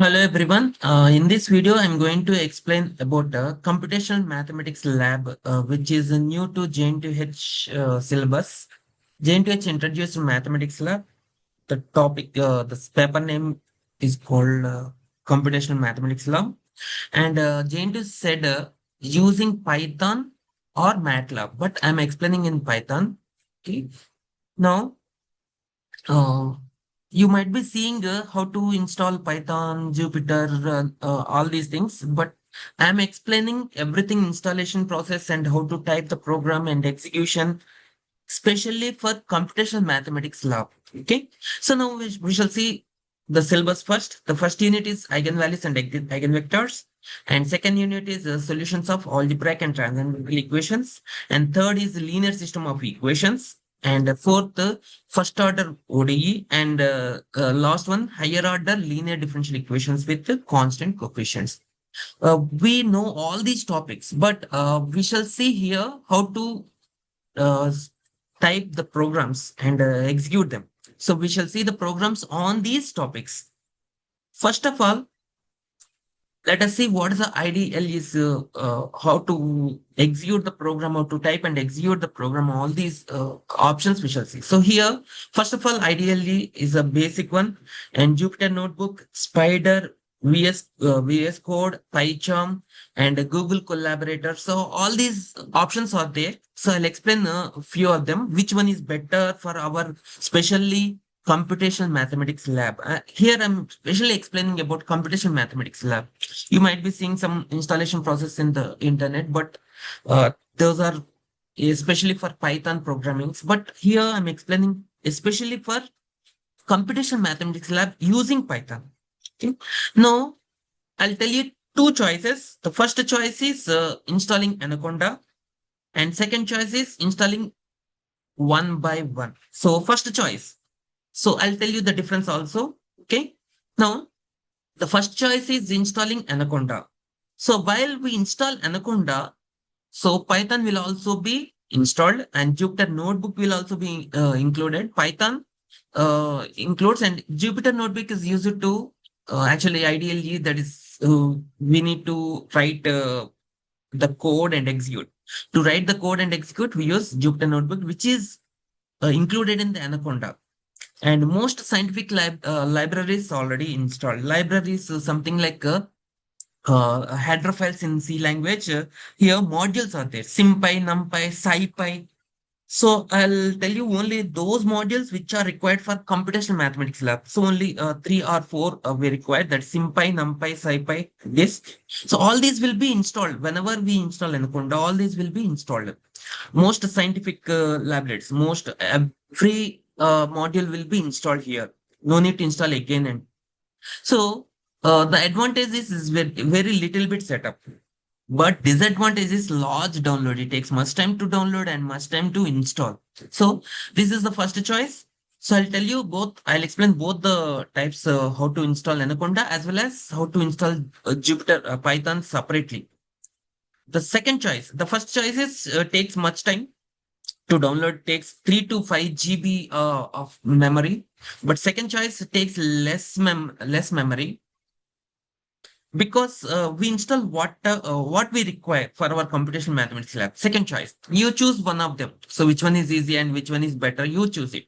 Hello everyone. In this video, I'm going to explain about Computational Mathematics Lab, which is new to JNTUH syllabus. JNTUH introduced Mathematics Lab. The topic, this paper name is called Computational Mathematics Lab. And JNTUH said using Python or MATLAB, but I'm explaining in Python. Okay. Now, uh, you might be seeing how to install Python, Jupyter, all these things, but I'm explaining everything installation process and how to type the program and execution, especially for computational mathematics lab. Okay, so now we shall see the syllabus first. The first unit is eigenvalues and eigenvectors, and second unit is solutions of algebraic and transcendental equations, and third is linear system of equations, and fourth first order ODE, and last one higher order linear differential equations with the constant coefficients. We know all these topics, but we shall see here how to uh, type the programs and execute them. So we shall see the programs on these topics. First of all, let us see what is the IDL is, how to execute the program, how to type and execute the program, all these options we shall see. So here, first of all, ideally is a basic one, and Jupyter Notebook, Spider, VS Code, PyCharm, and Google Collaborator. So all these options are there. So I'll explain a few of them. Which one is better for our specially Computational Mathematics Lab? Here I'm specially explaining about Computational Mathematics Lab. You might be seeing some installation process in the internet, but those are especially for Python programmings. But here I'm explaining especially for Computational Mathematics Lab using Python. Okay. Now I'll tell you two choices. The first choice is installing Anaconda, and second choice is installing one by one. So first choice. So I'll tell you the difference also. Okay. Now the first choice is installing Anaconda. So while we install Anaconda, so Python will also be installed and Jupyter Notebook will also be included. Python includes, and Jupyter Notebook is used to actually ideally that is we need to write the code and execute. To write the code and execute, we use Jupyter Notebook, which is included in the Anaconda. And most scientific libraries already installed. Libraries something like header files in C language. Here modules are there: SymPy, NumPy, SciPy. So I'll tell you only those modules which are required for computational mathematics lab. So only three or four we required. That SymPy, NumPy, SciPy. This. So all these will be installed whenever we install Anaconda. All these will be installed. Most scientific libraries, most every module will be installed here. No need to install again. And so the advantage is very, very little bit setup, but disadvantage is large download. It takes much time to download and much time to install. So this is the first choice. So I'll tell you both. I'll explain both the types, how to install Anaconda as well as how to install Jupyter Python separately. The second choice, the first choice is takes much time to download, takes 3 to 5 GB of memory, but second choice takes less memory because we install what we require for our computational mathematics lab. Second choice, you choose one of them. So which one is easy and which one is better, you choose it.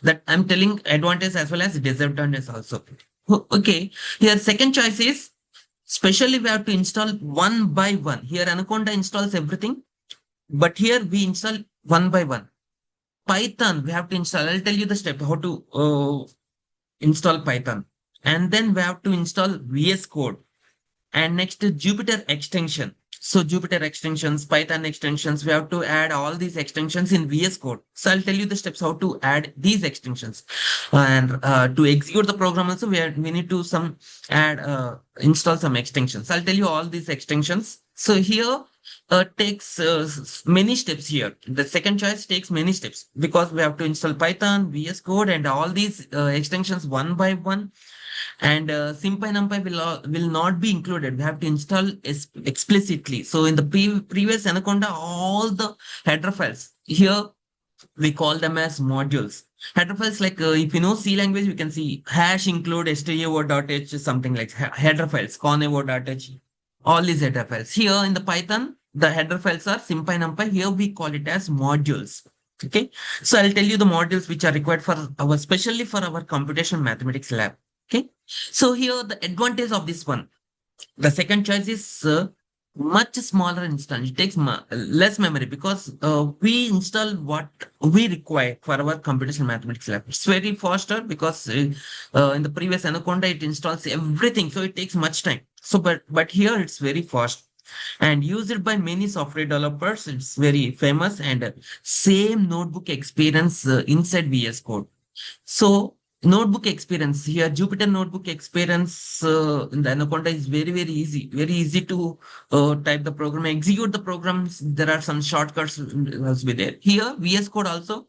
That I'm telling advantage as well as disadvantage also. Okay, here second choice is specially we have to install one by one. Here Anaconda installs everything, but here we install one by one. Python, we have to install. I'll tell you the step how to install Python. And then we have to install VS Code. And next is Jupyter extension. So Jupyter extensions, Python extensions, we have to add all these extensions in VS Code. So I'll tell you the steps how to add these extensions. And to execute the program also, we need to install some extensions. I'll tell you all these extensions. So here takes many steps here. The second choice takes many steps because we have to install Python, VS Code, and all these extensions one by one. And SymPy NumPy will not be included. We have to install explicitly. So in the previous Anaconda, all the header files here we call them as modules. Header files like if you know C language, we can see hash include stdio.h, something like header files, conavo.h, all these header files. Here in the Python, the header files are SymPy NumPy. Here we call it as modules. Okay. So I'll tell you the modules which are required for our, especially for our computational mathematics lab. Okay. So here the advantage of this one, the second choice is much smaller instance. It takes less memory because we install what we require for our computational mathematics lab. It's very faster because in the previous Anaconda it installs everything, so it takes much time. So, but here it's very fast and used by many software developers. It's very famous and same notebook experience inside VS Code. So notebook experience here, Jupyter Notebook experience in the Anaconda is very easy to type the program, execute the programs. There are some shortcuts will be there. Here, VS Code also,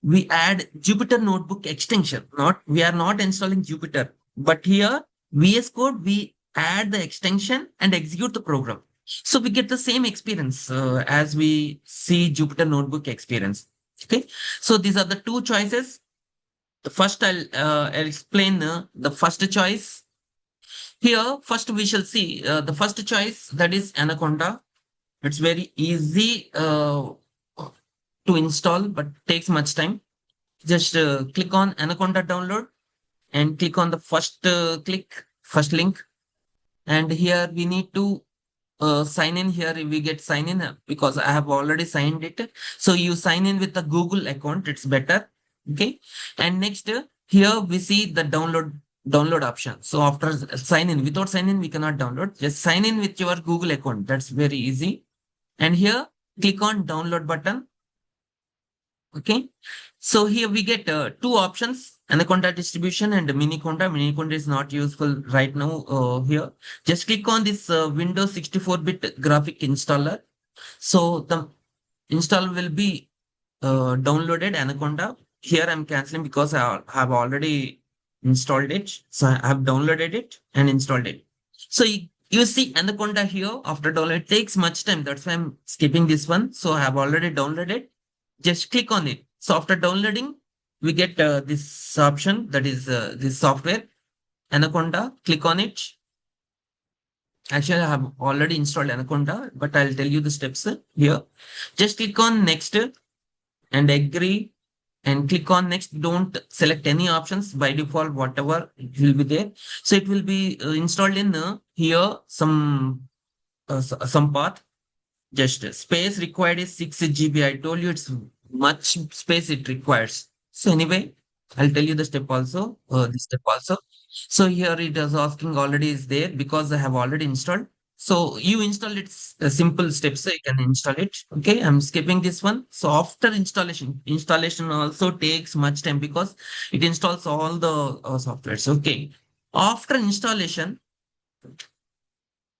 we add Jupyter Notebook extension. Not we are not installing Jupyter, but here VS Code we add the extension and execute the program. So we get the same experience as we see Jupyter Notebook experience. Okay, so these are the two choices. First, I'll explain the first choice. Here, first we shall see the first choice, that is Anaconda. It's very easy to install, but takes much time. Just click on Anaconda download and click on the first link. And here we need to sign in. Here we get sign in because I have already signed it. So you sign in with the Google account. It's better. Okay. And next here we see the download option. So after sign in, without sign in, we cannot download. Just sign in with your Google account. That's very easy. And here click on download button. Okay. So here we get two options, Anaconda distribution and Miniconda. Miniconda is not useful right now here. Just click on this Windows 64-bit graphic installer. So the install will be downloaded Anaconda. Here I'm canceling because I have already installed it. So I have downloaded it and installed it. So you see Anaconda here after download. It takes much time. That's why I'm skipping this one. So I have already downloaded. Just click on it. So after downloading, we get this option, that is this software, Anaconda. Click on it. Actually, I have already installed Anaconda, but I'll tell you the steps here. Just click on next and agree and click on next. Don't select any options. By default, whatever it will be there. So it will be installed in here some path. Just space required is 6 GB. I told you it's much space it requires. So anyway, I'll tell you the step also, this step also. So here it is asking already is there because I have already installed. So you install it simple steps, so you can install it. Okay, I'm skipping this one. So after installation also takes much time because it installs all the softwares. Okay, after installation,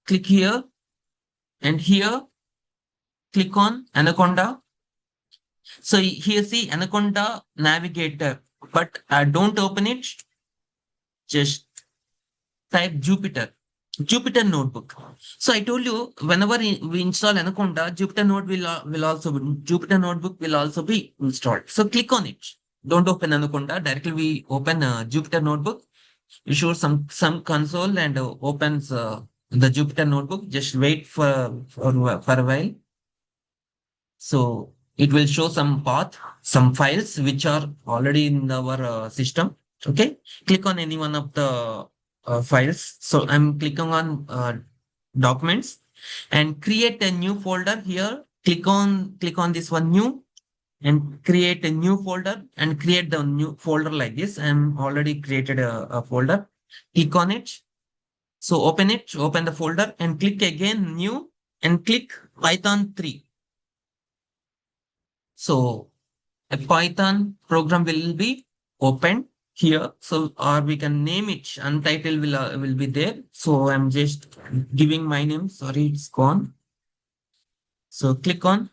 click here and here click on Anaconda. So here see Anaconda Navigator, but don't open it. Just type Jupyter Notebook. So I told you whenever we install Anaconda, Jupyter Notebook will also be installed. So click on it. Don't open Anaconda. Directly we open Jupyter Notebook. You show some console and opens the Jupyter Notebook. Just wait for a while. So it will show some path, some files which are already in our system. Okay, click on any one of the files. So I'm clicking on documents and create a new folder here. Click on this one new and create a new folder and create the new folder like this. I'm already created a folder. Click on it. So open it, open the folder and click again new and click Python 3. So a Python program will be opened here. So or we can name it. Untitled will be there. So I'm just giving my name. Sorry, it's gone. So click on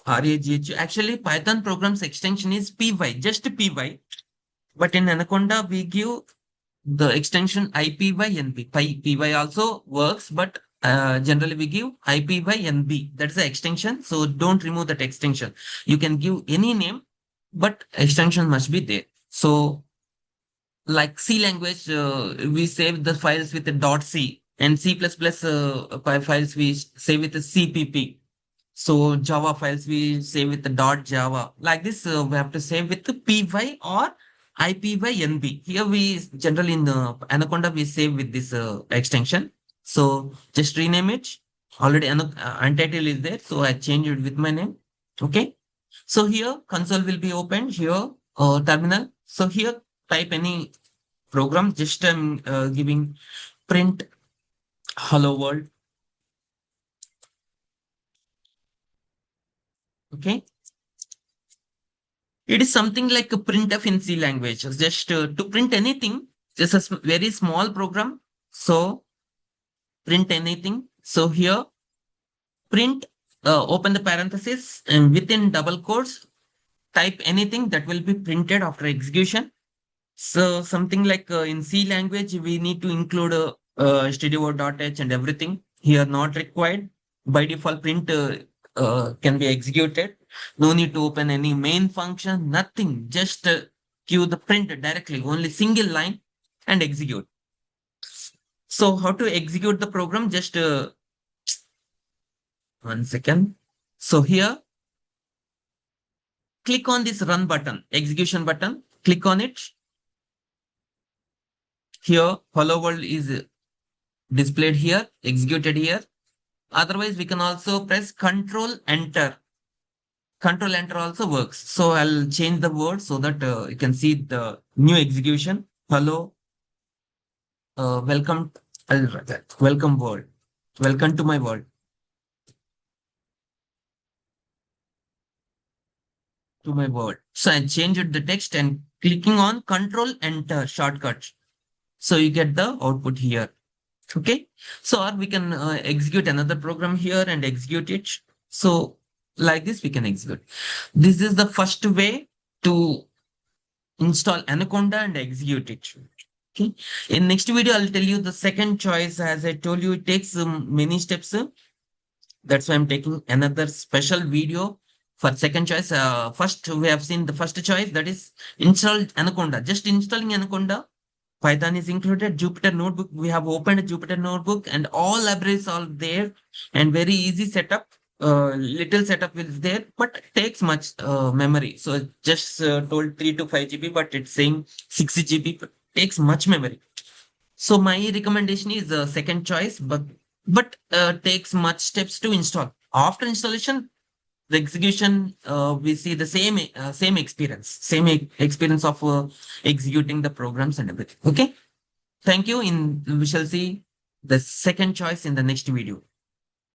RAGH. Actually, Python programs extension is PY, just PY. But in Anaconda, we give the extension IPYNB. PY also works, but generally we give IPYNB. That's the extension. So don't remove that extension. You can give any name. but extension must be there. So like C language, we save the files with the .c, and C++ files we save with the CPP. So Java files we save with the .java. Like this, we have to save with the py or ipynb. Here we generally in the Anaconda we save with this extension. So just rename it. Already untitled is there, so I change it with my name. Okay. So here console will be opened. Here terminal. So here type any program. Just giving print hello world. Okay. It is something like a printf in C language. Just to print anything, just a very small program. So print anything. So here print, open the parenthesis and within double quotes, type anything that will be printed after execution. So something like in C language, we need to include stdio.h and everything. Here not required. By default, print can be executed. No need to open any main function, nothing. Just queue the print directly, only single line and execute. So how to execute the program? Just 1 second. So here, click on this run button, execution button. Click on it. Here, hello world is displayed here, executed here. Otherwise, we can also press Control Enter. Control Enter also works. So I'll change the word so that you can see the new execution. Hello, welcome. I'll write that. Welcome world. Welcome to my world. To my world. So I changed the text and clicking on Control Enter shortcut. So you get the output here. Okay. So or we can execute another program here and execute it. So like this we can execute. This is the first way to install Anaconda and execute it. Okay. In next video, I'll tell you the second choice. As I told you, it takes many steps. That's why I'm taking another special video for second choice. First, we have seen the first choice, that is install Anaconda. Just installing Anaconda. Python is included. Jupyter Notebook. We have opened a Jupyter Notebook and all libraries are there and very easy setup. Little setup is there, but takes much memory. So just told 3 to 5 GB, but it's saying 60 GB, but takes much memory. So my recommendation is the second choice, but takes much steps to install. After installation, the execution we see the same experience, experience of executing the programs and everything. Okay, thank you. We shall see the second choice in the next video.